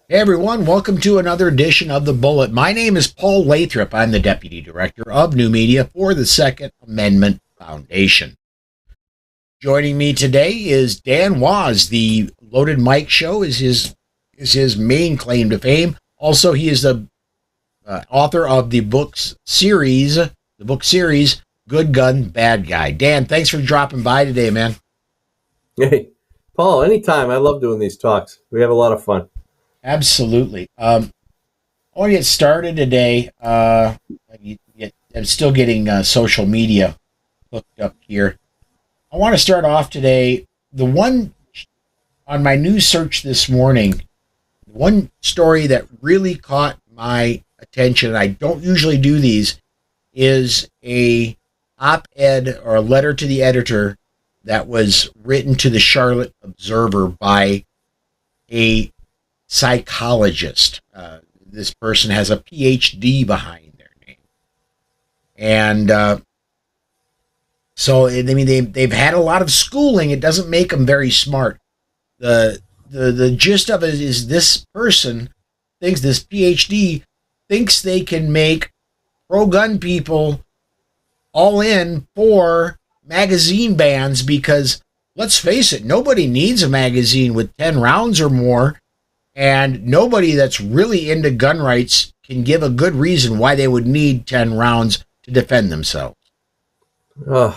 Hey everyone, welcome to another edition of The Bullet. My name is Paul Lathrop. I'm the Deputy Director of New Media for the Second Amendment Foundation. Joining me today is Dan Waz. The Loaded Mike Show is his main claim to fame. Also, he is the author of the book series Good Gun, Bad Guy. Dan, thanks for dropping by today, man. Hey, Paul, anytime. I love doing these talks. We have a lot of fun. Absolutely. I want to get started today. I'm still getting social media hooked up here. I want to start off today. The one on my news search this morning, the one story that really caught my attention, and I don't usually do these, is a op-ed or a letter to the editor that was written to the Charlotte Observer by a psychologist. This person has a PhD behind their name. And so, I mean, they've had a lot of schooling. It doesn't make them very smart. The gist of it is this person thinks, this PhD thinks they can make pro-gun people all in for magazine bans because, let's face it, nobody needs a magazine with 10 rounds or more. And nobody that's really into gun rights can give a good reason why they would need 10 rounds to defend themselves. I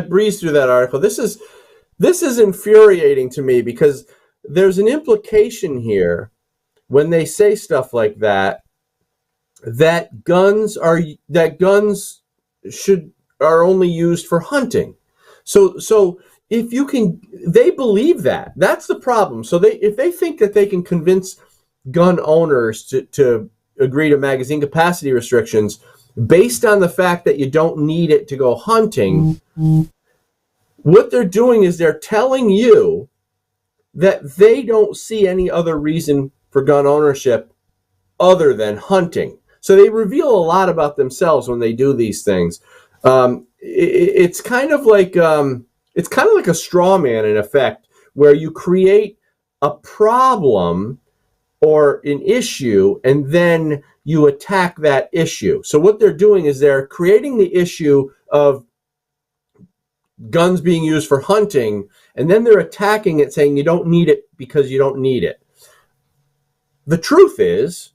breezed through that article. This is infuriating to me because there's an implication here when they say stuff like that guns are only used for hunting. So if you can, they believe that. That's the problem. So if they think that they can convince gun owners to agree to magazine capacity restrictions based on the fact that you don't need it to go hunting, what they're doing is they're telling you that they don't see any other reason for gun ownership other than hunting. So they reveal a lot about themselves when they do these things. It's kind of like a straw man in effect, where you create a problem or an issue and then you attack that issue. So what they're doing is they're creating the issue of guns being used for hunting, and then they're attacking it, saying you don't need it because you don't need it. The truth is,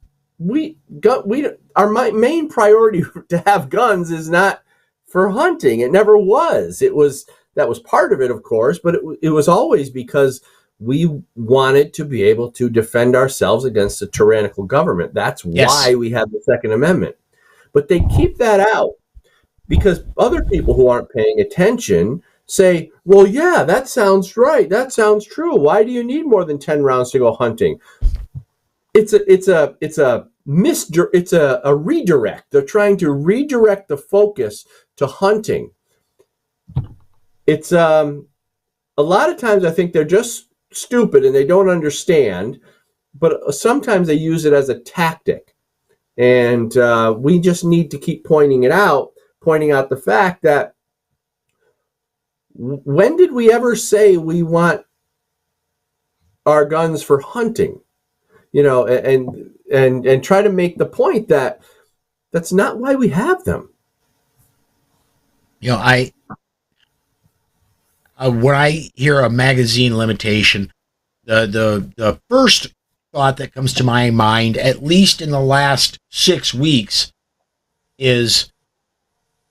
our main priority to have guns is not for hunting. It never was. That was part of it, of course, but it was always because we wanted to be able to defend ourselves against a tyrannical government. That's why we have the Second Amendment. But they keep that out because other people who aren't paying attention say, well, yeah, that sounds right. That sounds true. Why do you need more than 10 rounds to go hunting? It's a redirect. They're trying to redirect the focus to hunting. It's a lot of times I think they're just stupid and they don't understand, but sometimes they use it as a tactic. And we just need to keep pointing out the fact that when did we ever say we want our guns for hunting? And try to make the point that that's not why we have them. When I hear a magazine limitation, the first thought that comes to my mind, at least in the last 6 weeks, is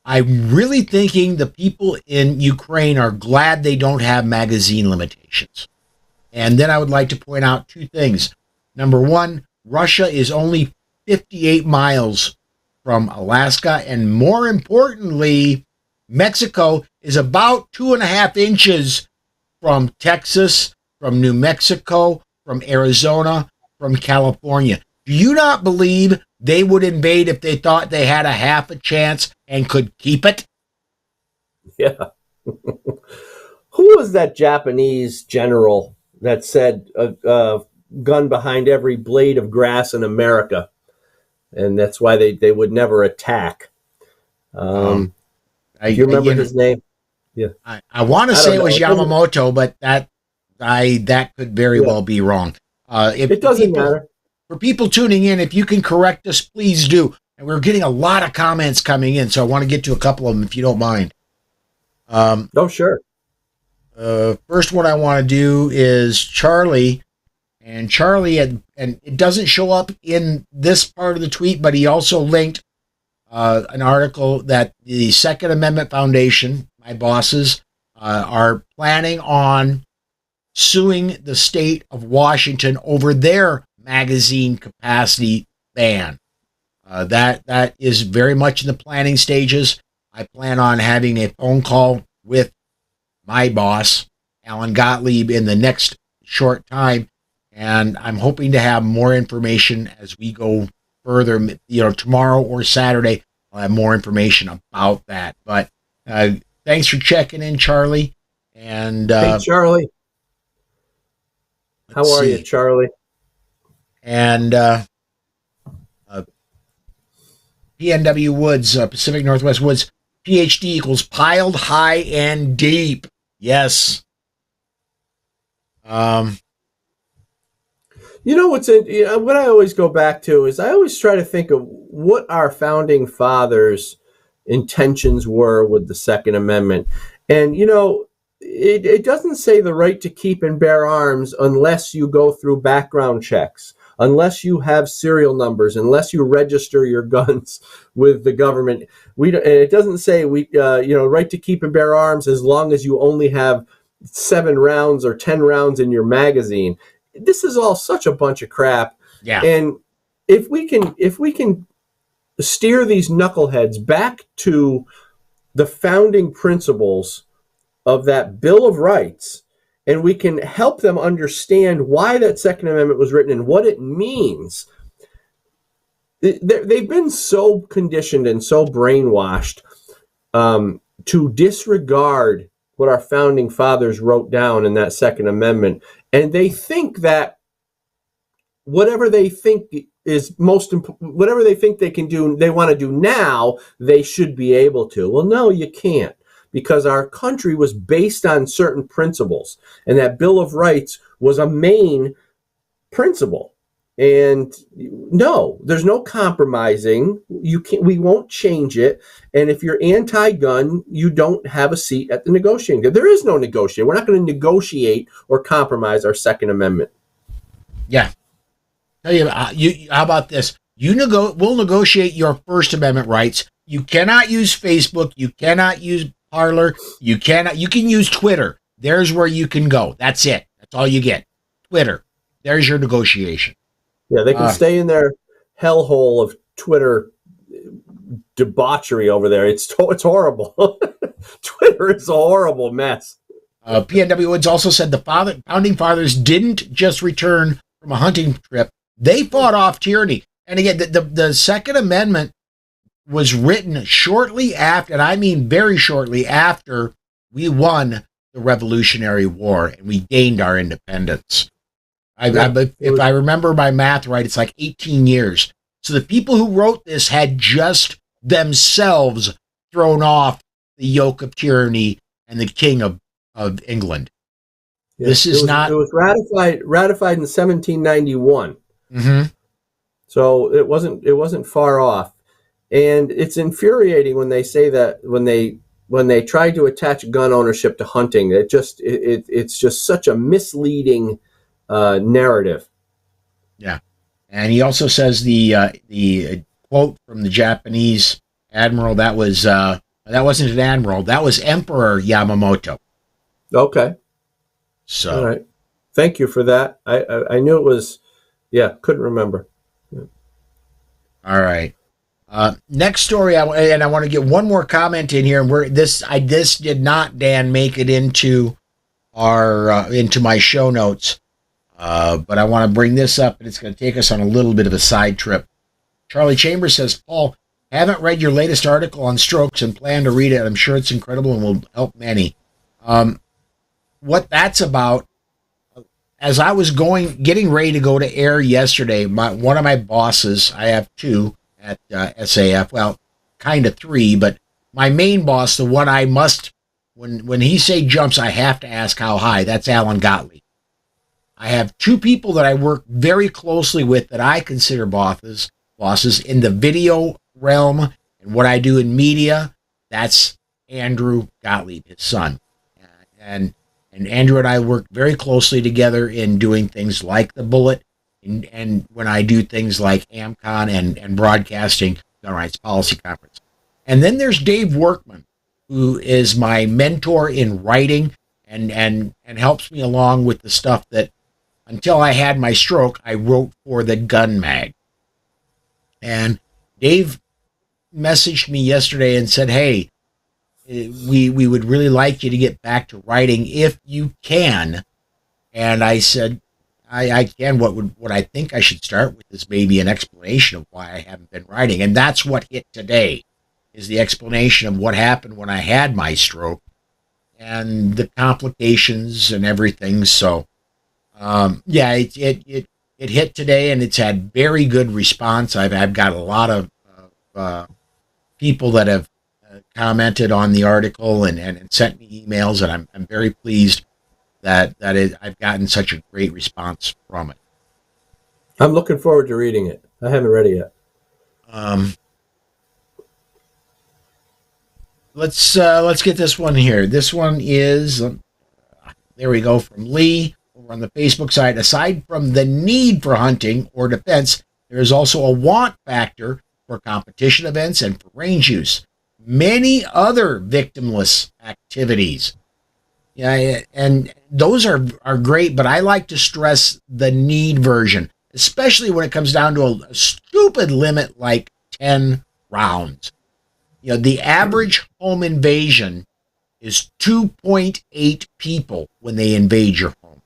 I'm really thinking the people in Ukraine are glad they don't have magazine limitations. And then I would like to point out two things. Number one, Russia is only 58 miles from Alaska, and more importantly, Mexico is about 2.5 inches from Texas, from New Mexico, from Arizona, from California. Do you not believe they would invade if they thought they had a half a chance and could keep it? Yeah. Who was that Japanese general that said a gun behind every blade of grass in America? And that's why they would never attack. Do you remember his name? Yeah, I want to say it was Yamamoto, but that could very well be wrong. It doesn't matter. For people tuning in, if you can correct us, please do. And we're getting a lot of comments coming in, so I want to get to a couple of them if you don't mind. Oh, sure. First one I want to do is Charlie. And Charlie, and it doesn't show up in this part of the tweet, but he also linked an article that the Second Amendment Foundation, my bosses, are planning on suing the state of Washington over their magazine capacity ban. That is very much in the planning stages. I plan on having a phone call with my boss, Alan Gotlieb, in the next short time, and I'm hoping to have more information as we go further. Tomorrow or Saturday, I'll have more information about that. But thanks for checking in, Charlie. And hey, Charlie. How are you, Charlie? And PNW Woods, Pacific Northwest Woods, PhD equals piled high and deep. Yes. What I always go back to is I always try to think of what our founding fathers' intentions were with the Second Amendment. And, it doesn't say the right to keep and bear arms unless you go through background checks, unless you have serial numbers, unless you register your guns with the government. It doesn't say right to keep and bear arms as long as you only have 7 rounds or 10 rounds in your magazine. This is all such a bunch of crap. Yeah. And if we can steer these knuckleheads back to the founding principles of that Bill of Rights, and we can help them understand why that Second Amendment was written and what it means. They've been so conditioned and so brainwashed to disregard what our founding fathers wrote down in that Second Amendment. And they think that whatever they think is whatever they think they can do, they want to do now, they should be able to. Well, no, you can't, because our country was based on certain principles, and that Bill of Rights was a main principle. And no, there's no compromising. We won't change it. And if you're anti-gun, you don't have a seat at the negotiating table. There is no negotiating. We're not going to negotiate or compromise our Second Amendment. Yeah. Tell you, how about this? We'll negotiate your First Amendment rights. You cannot use Facebook. You cannot use Parler. You can use Twitter. There's where you can go. That's it. That's all you get. Twitter. There's your negotiation. Yeah, they can stay in their hellhole of Twitter debauchery over there. It's horrible. Twitter is a horrible mess. PNW Woods also said the founding fathers didn't just return from a hunting trip. They fought off tyranny. And again, the Second Amendment was written shortly after, and I mean very shortly after, we won the Revolutionary War and we gained our independence. If I remember my math right, it's like 18 years. So the people who wrote this had just themselves thrown off the yoke of tyranny and the king of England. Yeah, it was ratified in 1791. Mm-hmm. So it wasn't far off. And it's infuriating when they say that when they try to attach gun ownership to hunting. It's just such a misleading narrative. Yeah. And he also says the quote from the Japanese admiral, that wasn't an admiral, that was Emperor Yamamoto. Okay. So all right. Thank you for that. I knew it was, couldn't remember. Yeah. All right. Next story, I want to get one more comment in here. And this did not, Dan, make it into into my show notes. But I want to bring this up, and it's going to take us on a little bit of a side trip. Charlie Chambers says, Paul, haven't read your latest article on strokes and plan to read it. I'm sure it's incredible and will help many. What that's about, as I was getting ready to go to air yesterday, one of my bosses, I have 2 at SAF, well, kind of 3, but my main boss, the one I must, when he say jumps, I have to ask how high. That's Alan Gotlieb. I have two people that I work very closely with that I consider bosses in the video realm and what I do in media. That's Andrew Gotlieb, his son. And Andrew and I work very closely together in doing things like the Bullet, and when I do things like AmCon and broadcasting Gun Rights Policy Conference. And then there's Dave Workman, who is my mentor in writing and helps me along with the stuff that, until I had my stroke, I wrote for the Gun Mag. And Dave messaged me yesterday and said, hey, we would really like you to get back to writing if you can. And I said, I can. What I think I should start with is maybe an explanation of why I haven't been writing. And that's what hit today, is the explanation of what happened when I had my stroke and the complications and everything. So, yeah, it hit today, and it's had very good response. I've got a lot of people that have commented on the article and sent me emails, and I'm very pleased that I've gotten such a great response from it. I'm looking forward to reading it. I haven't read it yet. Let's get this one here. This one is, there we go, from Lee over on the Facebook side. Aside from the need for hunting or defense, there is also a want factor for competition events and for range use. Many other victimless activities. Yeah, and those are great, but I like to stress the need version, especially when it comes down to a stupid limit like 10 rounds. You know, the average home invasion is 2.8 people when they invade your home.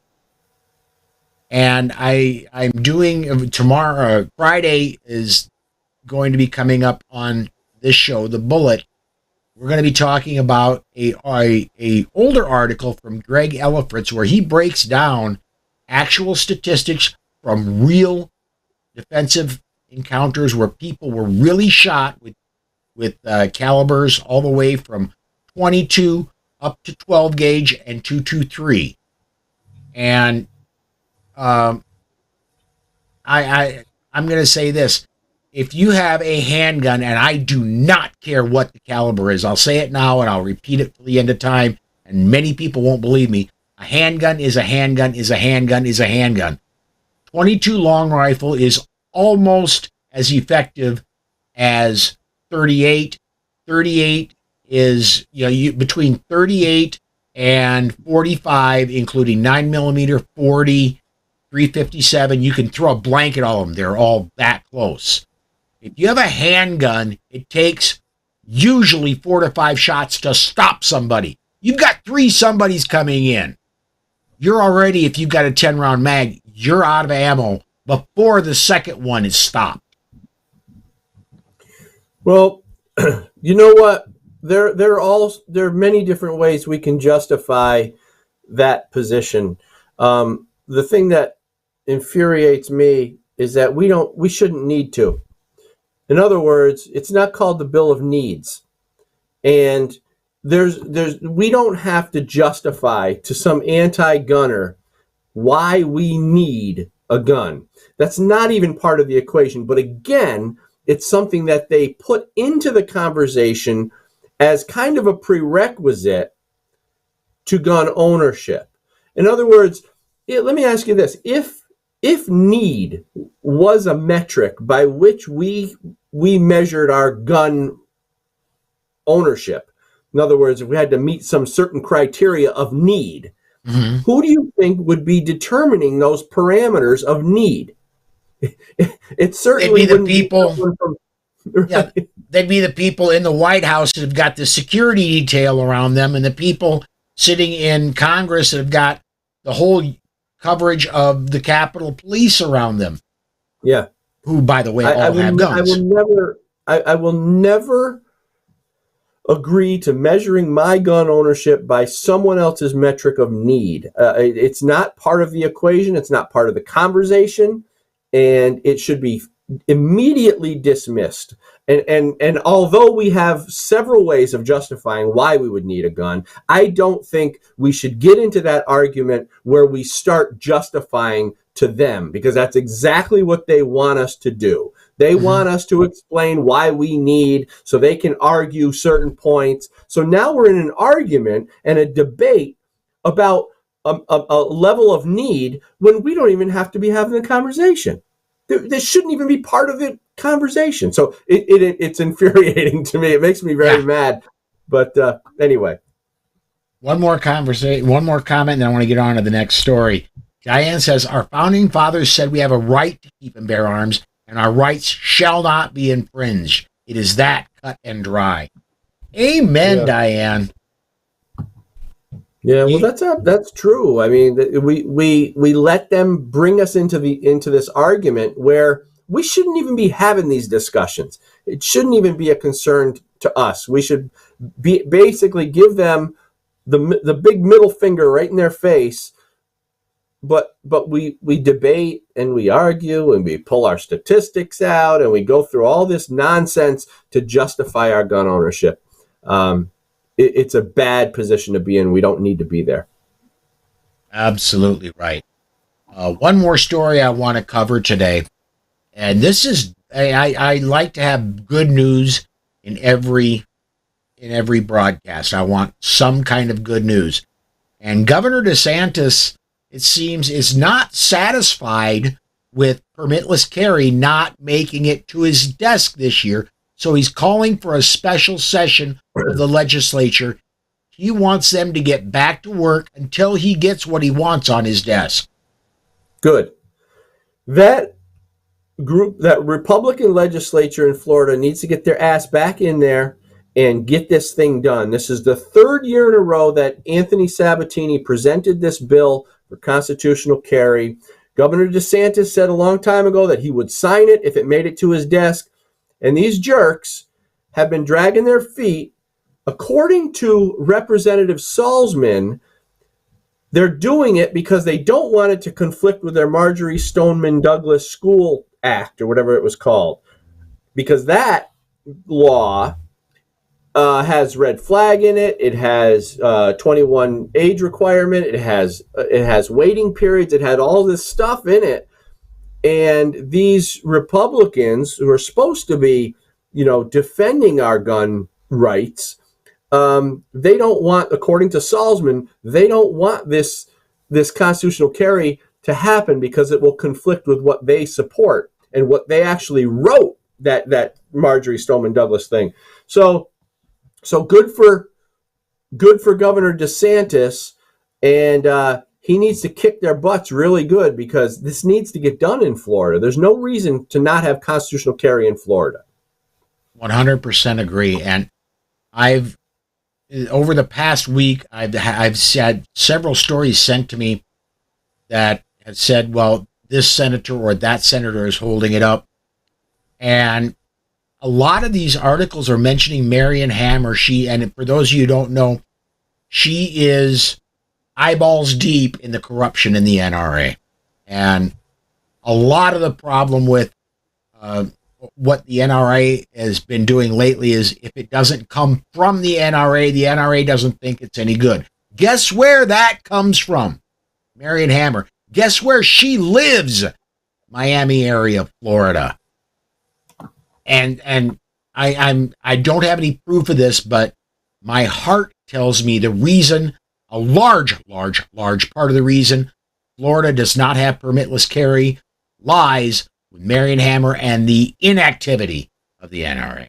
And I'm doing tomorrow, Friday is going to be coming up on this show, The Bullet. We're going to be talking about a older article from Greg Ellifritz where he breaks down actual statistics from real defensive encounters where people were really shot with calibers all the way from 22 up to 12 gauge and 223. And I'm going to say this. If you have a handgun, and I do not care what the caliber is, I'll say it now and I'll repeat it till the end of time, and many people won't believe me. A handgun is a handgun is a handgun is a handgun. 22 long rifle is almost as effective as 38. 38 is, between 38 and 45, including 9mm, 40, 357. You can throw a blanket on them. They're all that close. If you have a handgun, it takes usually 4 to 5 shots to stop somebody. You've got 3 somebodies coming in. You're already, if you've got a 10-round mag, you're out of ammo before the second one is stopped. Well, You know what? There are many different ways we can justify that position. The thing that infuriates me is that we shouldn't need to. In other words, it's not called the Bill of Needs. And we don't have to justify to some anti-gunner why we need a gun. That's not even part of the equation. But again, it's something that they put into the conversation as kind of a prerequisite to gun ownership. In other words, let me ask you this. If need was a metric by which we measured our gun ownership, in other words, if we had to meet some certain criteria of need, mm-hmm. Who do you think would be determining those parameters of need? It certainly they'd be the people. Right? Yeah, they'd be the people in the White House that have got the security detail around them, and the people sitting in Congress that have got the whole coverage of the Capitol Police around them. Yeah, who, by the way, all have guns. I will never agree to measuring my gun ownership by someone else's metric of need. It's not part of the equation. It's not part of the conversation. And it should be immediately dismissed And although we have several ways of justifying why we would need a gun, I don't think we should get into that argument where we start justifying to them, because that's exactly what they want us to do. They want us to explain why we need, so they can argue certain points. So now we're in an argument and a debate about a level of need when we don't even have to be having the conversation. This shouldn't even be part of the conversation. So it's infuriating to me. It makes me very mad. But anyway. One more comment, and then I want to get on to the next story. Diane says, our founding fathers said we have a right to keep and bear arms, and our rights shall not be infringed. It is that cut and dry. Amen, Diane. Yeah, well, that's true. I mean, we let them bring us into this argument where we shouldn't even be having these discussions. It shouldn't even be a concern to us. We should basically give them the big middle finger right in their face. But we debate and we argue and we pull our statistics out and we go through all this nonsense to justify our gun ownership. It's a bad position to be in. We don't need to be there. Absolutely right. One more story I want to cover today, and this is I like to have good news in every broadcast. I want some kind of good news, and Governor DeSantis, it seems, is not satisfied with permitless carry not making it to his desk this year. So he's calling for a special session of the legislature. He wants them to get back to work until he gets what he wants on his desk. Good. That Republican legislature in Florida needs to get their ass back in there and get this thing done. This is the third year in a row that Anthony Sabatini presented this bill for constitutional carry. Governor DeSantis said a long time ago that he would sign it if it made it to his desk. And these jerks have been dragging their feet. According to Representative Salzman, they're doing it because they don't want it to conflict with their Marjorie Stoneman Douglas School Act, or whatever it was called. Because that law has red flag in it. It has 21 age requirement. It has waiting periods. It had all this stuff in it. And these Republicans who are supposed to be, defending our gun rights, they don't want, according to Salzman, they don't want this constitutional carry to happen because it will conflict with what they support and what they actually wrote, that Marjorie Stoneman Douglas thing. So good for Governor DeSantis, and he needs to kick their butts really good because this needs to get done in Florida. There's no reason to not have constitutional carry in Florida. 100% agree. And over the past week, I've had several stories sent to me that have said, well, this senator or that senator is holding it up. And a lot of these articles are mentioning Marion Hammer. And for those of you who don't know, she is eyeballs deep in the corruption in the NRA. And a lot of the problem with what the NRA has been doing lately is if it doesn't come from the NRA doesn't think it's any good. Guess where that comes from? Marion Hammer. Guess where she lives? Miami area, Florida. And I don't have any proof of this, but my heart tells me the reason, a large part of the reason Florida does not have permitless carry lies with Marion Hammer and the inactivity of the NRA.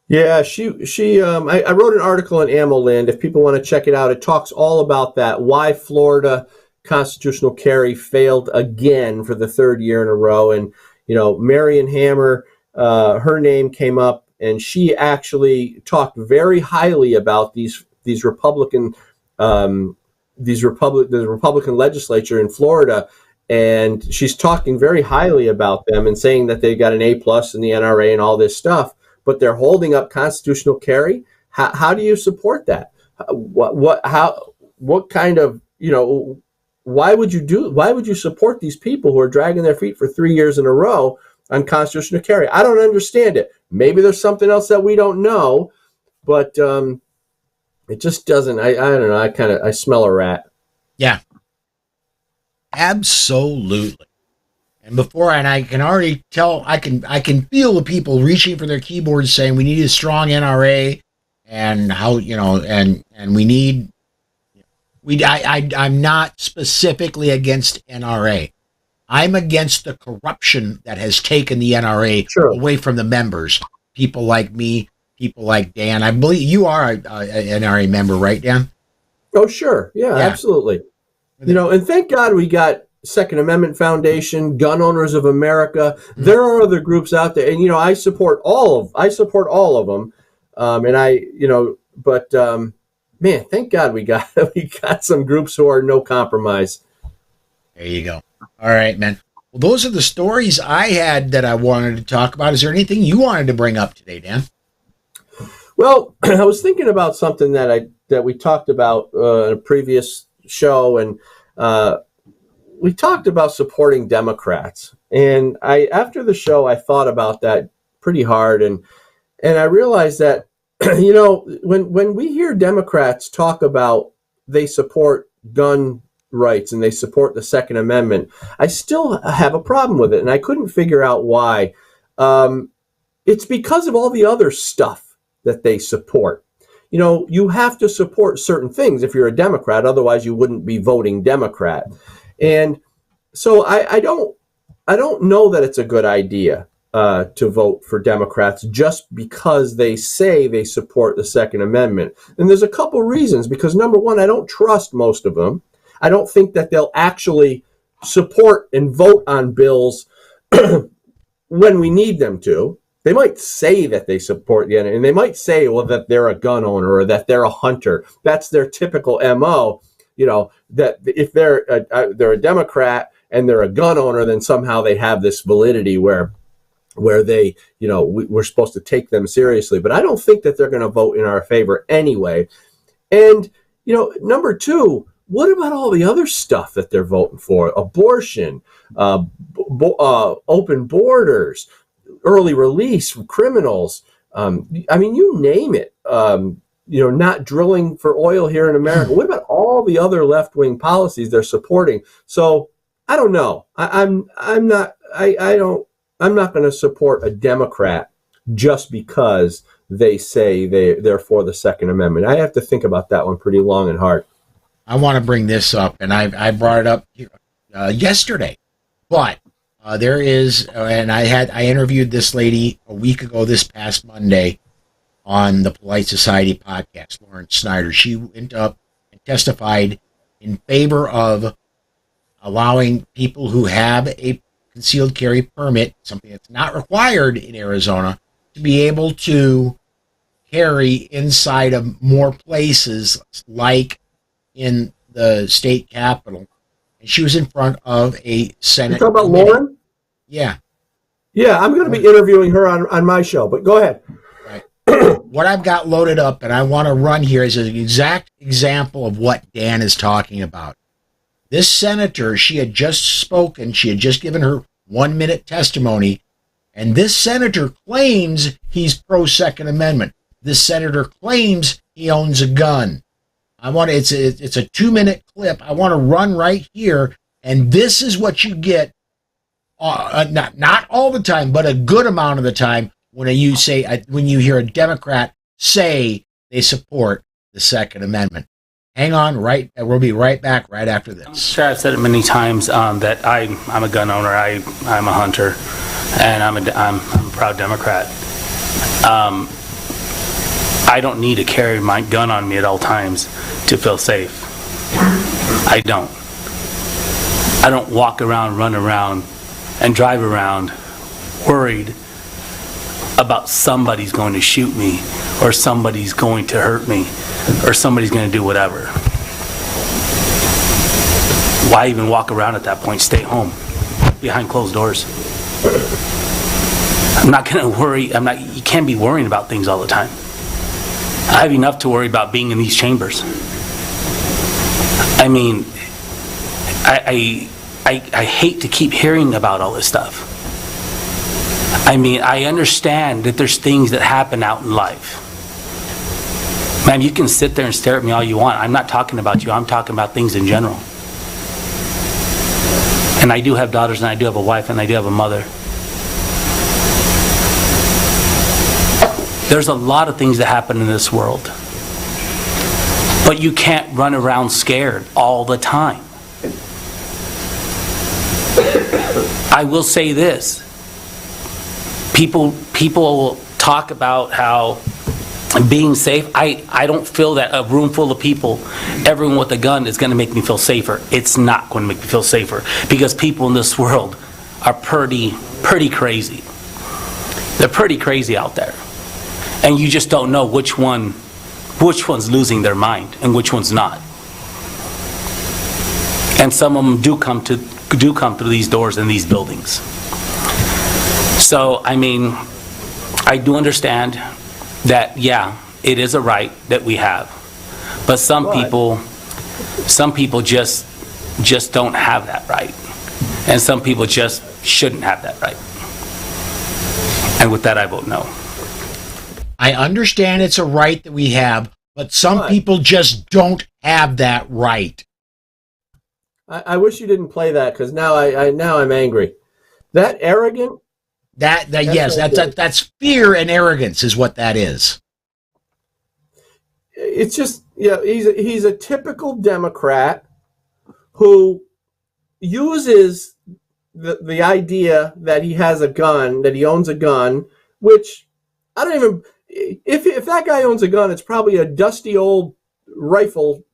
Yeah, I wrote an article in Mayland. If people want to check it out, it talks all about that, why Florida constitutional carry failed again for the third year in a row. And, Marion Hammer, her name came up, and she actually talked very highly about the Republican legislature in Florida, and she's talking very highly about them and saying that they got an A+ in the NRA and all this stuff, but they're holding up constitutional carry. How do you support that? What kind of, why would you support these people who are dragging their feet for 3 years in a row unconstitutional to carry. I don't understand it. Maybe there's something else that we don't know, but it just doesn't. I don't know. I smell a rat. Yeah, absolutely. And I can already tell, I can feel the people reaching for their keyboards saying we need a strong NRA, and how, and we need, I'm not specifically against NRA. I'm against the corruption that has taken the NRA away from the members. People like me, people like Dan. I believe you are a NRA member, right, Dan? Oh, sure. Yeah, absolutely. And thank God we got Second Amendment Foundation, Gun Owners of America. Mm-hmm. There are other groups out there, and I support all of them. Man, thank God we got some groups who are no compromise. There you go. All right, man. Well, those are the stories I had that I wanted to talk about. Is there anything you wanted to bring up today, Dan? Well, I was thinking about something that we talked about in a previous show, and we talked about supporting Democrats. And after the show, I thought about that pretty hard, and I realized that when we hear Democrats talk about they support gun rights and they support the Second Amendment, I still have a problem with it, and I couldn't figure out why. It's because of all the other stuff that they support. You have to support certain things if you're a Democrat, otherwise you wouldn't be voting Democrat. And so I don't know that it's a good idea to vote for Democrats just because they say they support the Second Amendment. And there's a couple reasons, because number one, I don't trust most of them. I don't think that they'll actually support and vote on bills when we need them to. They might say that they support the NRA, and they might say, well, that they're a gun owner or that they're a hunter. That's their typical MO. That if they're a Democrat and they're a gun owner, then somehow they have this validity where they, we're supposed to take them seriously. But I don't think that they're going to vote in our favor anyway. And, number two, what about all the other stuff that they're voting for? Abortion, open borders, early release from criminals. You name it. Not drilling for oil here in America. What about all the other left-wing policies they're supporting? So I don't know. I'm not going to support a Democrat just because they say they're for the Second Amendment. I have to think about that one pretty long and hard. I want to bring this up, and I brought it up yesterday, but there is, and I interviewed this lady a week ago this past Monday on the Polite Society podcast, Lauren Snyder. She went up and testified in favor of allowing people who have a concealed carry permit, something that's not required in Arizona, to be able to carry inside of more places, like in the state capitol. And she was in front of a Senate. You talking about Lauren? Yeah. Yeah, I'm going to be interviewing her on my show, but go ahead. Right. What I've got loaded up and I want to run here is an exact example of what Dan is talking about. This senator, she had just spoken, she had just given her 1-minute testimony, and this senator claims he's pro-Second Amendment. This senator claims he owns a gun. It's a 2-minute clip. I want to run right here, and this is what you get. Not all the time, but a good amount of the time when you hear a Democrat say they support the Second Amendment. Hang on, we'll be right back right after this. I'm sure I've said it many times that I'm a gun owner, I'm a hunter, and I'm a proud Democrat. I don't need to carry my gun on me at all times to feel safe. I don't walk around, run around, and drive around worried about somebody's going to shoot me, or somebody's going to hurt me, or somebody's going to do whatever. Why even walk around at that point? Stay home, behind closed doors. I'm not going to worry. You can't be worrying about things all the time. I have enough to worry about being in these chambers. I mean, I hate to keep hearing about all this stuff. I mean, I understand that there's things that happen out in life. Man, you can sit there and stare at me all you want. I'm not talking about you. I'm talking about things in general. And I do have daughters, and I do have a wife, and I do have a mother. There's a lot of things that happen in this world. But you can't run around scared all the time. I will say this. People talk about how being safe, I don't feel that a room full of people, everyone with a gun is going to make me feel safer. It's not going to make me feel safer, because people in this world are pretty crazy. They're pretty crazy out there. And you just don't know which one's losing their mind and which one's not. And some of them do come through these doors in these buildings. So, I mean, I do understand that, yeah, it is a right that we have. But some people just don't have that right. And some people just shouldn't have that right. And with that, I vote no. I understand it's a right that we have, but some people just don't have that right. I wish you didn't play that, because now I'm angry. That arrogant. That's fear and arrogance is what that is. It's just, he's a typical Democrat who uses the idea that he has a gun, that he owns a gun, which I don't even. If that guy owns a gun, it's probably a dusty old rifle,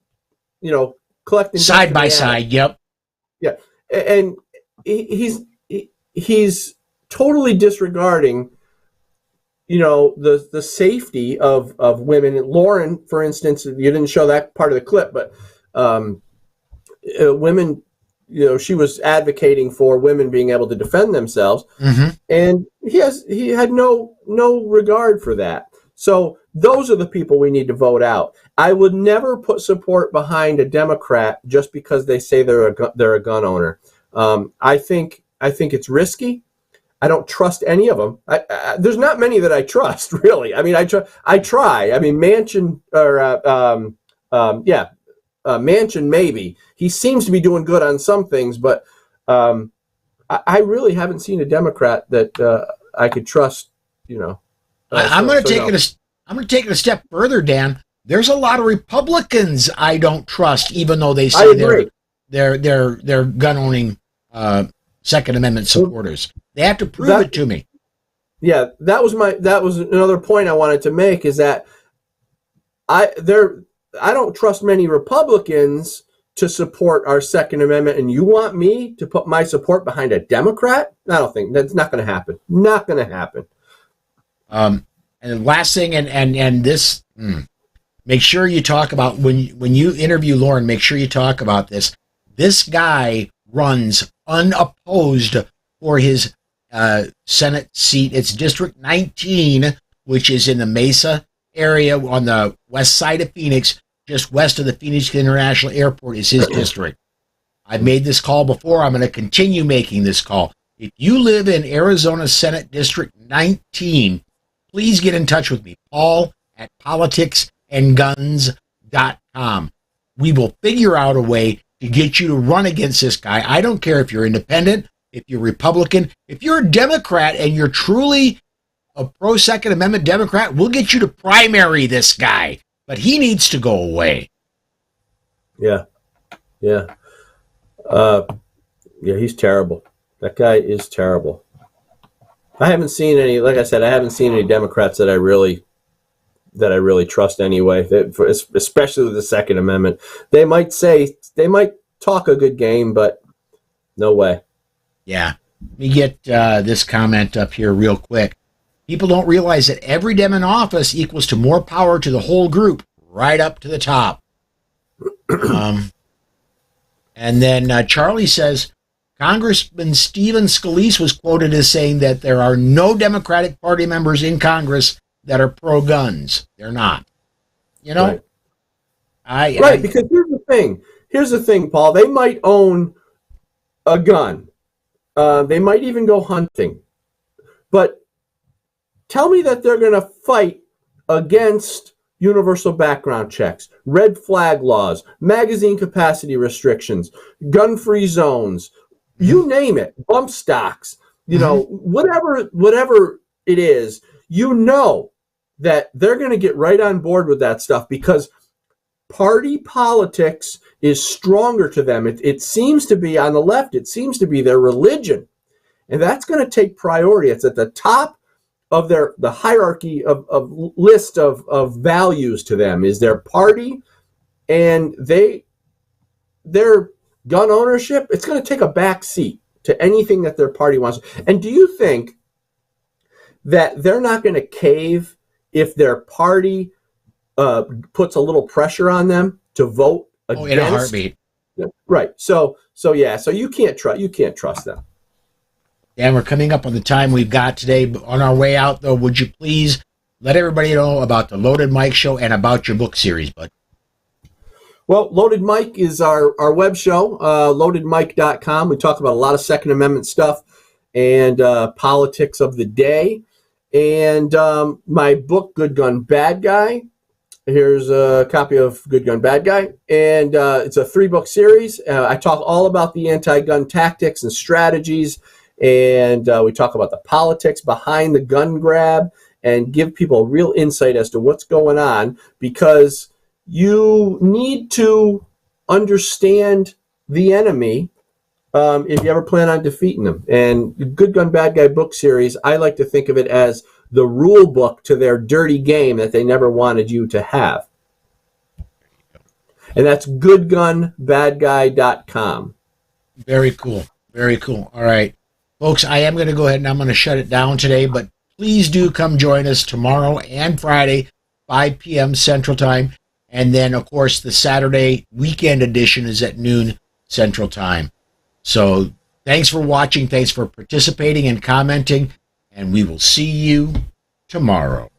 collecting side by side. Yep. Yeah, and he's totally disregarding, the safety of women. Lauren, for instance, you didn't show that part of the clip, but women, she was advocating for women being able to defend themselves, and he had no regard for that. So those are the people we need to vote out. I would never put support behind a Democrat just because they say they're a gun owner. I think it's risky. I don't trust any of them. There's not many that I trust, really. I mean, I try. I mean, Manchin Manchin maybe. He seems to be doing good on some things, but I really haven't seen a Democrat that I could trust. I'm going to take it a step further, Dan. There's a lot of Republicans I don't trust, even though they say they're gun owning Second Amendment supporters. They have to prove it to me. Yeah, that was another point I wanted to make, is that I don't trust many Republicans to support our Second Amendment, and you want me to put my support behind a Democrat? I don't think that's not going to happen. Not going to happen. And the last thing, and this, make sure you talk about when you interview Lauren. Make sure you talk about this. This guy runs unopposed for his Senate seat. It's District 19, which is in the Mesa area on the west side of Phoenix, just west of the Phoenix International Airport is his district. I've made this call before. I'm going to continue making this call. If you live in Arizona Senate District 19, please get in touch with me, Paul at politicsandguns.com. We will figure out a way to get you to run against this guy. I don't care if you're independent, if you're Republican, if you're a Democrat and you're truly a pro-Second Amendment Democrat, we'll get you to primary this guy. But he needs to go away. Yeah. He's terrible. That guy is terrible. I haven't seen any, like I said, I haven't seen any Democrats that I really trust anyway, especially with the Second Amendment. They might talk a good game, but no way. Yeah. Let me get this comment up here real quick. People don't realize that every Dem in office equals to more power to the whole group, right up to the top. And then Charlie says, Congressman Stephen Scalise was quoted as saying that there are no Democratic Party members in Congress that are pro-guns. They're not. Right. Because here's the thing, Paul. They might own a gun. They might even go hunting. But tell me that they're going to fight against universal background checks, red flag laws, magazine capacity restrictions, gun-free zones, you name it, bump stocks, whatever it is, that they're going to get right on board with that stuff because party politics is stronger to them. It seems to be on the left. It seems to be their religion. And that's going to take priority. It's at the top of the hierarchy of list of values to them is their party, and their gun ownership. It's going to take a back seat to anything that their party wants. And do you think that they're not going to cave if their party puts a little pressure on them to vote against? In a heartbeat. Right. So you can't trust them. And we're coming up on the time we've got today. But on our way out, though, would you please let everybody know about the Loaded Mike Show and about your book series, bud? Well, Loaded Mike is our web show, loadedmike.com. We talk about a lot of Second Amendment stuff and politics of the day. And my book, Good Gun, Bad Guy. Here's a copy of Good Gun, Bad Guy. And it's a 3-book series. I talk all about the anti-gun tactics and strategies. And we talk about the politics behind the gun grab and give people real insight as to what's going on, because you need to understand the enemy if you ever plan on defeating them. And the Good Gun, Bad Guy book series, I like to think of it as the rule book to their dirty game that they never wanted you to have. And that's goodgunbadguy.com. Very cool. Very cool. All right. Folks, I am going to go ahead and I'm going to shut it down today, but please do come join us tomorrow and Friday, 5 p.m. Central Time. And then, of course, the Saturday weekend edition is at noon Central Time. So thanks for watching. Thanks for participating and commenting. And we will see you tomorrow.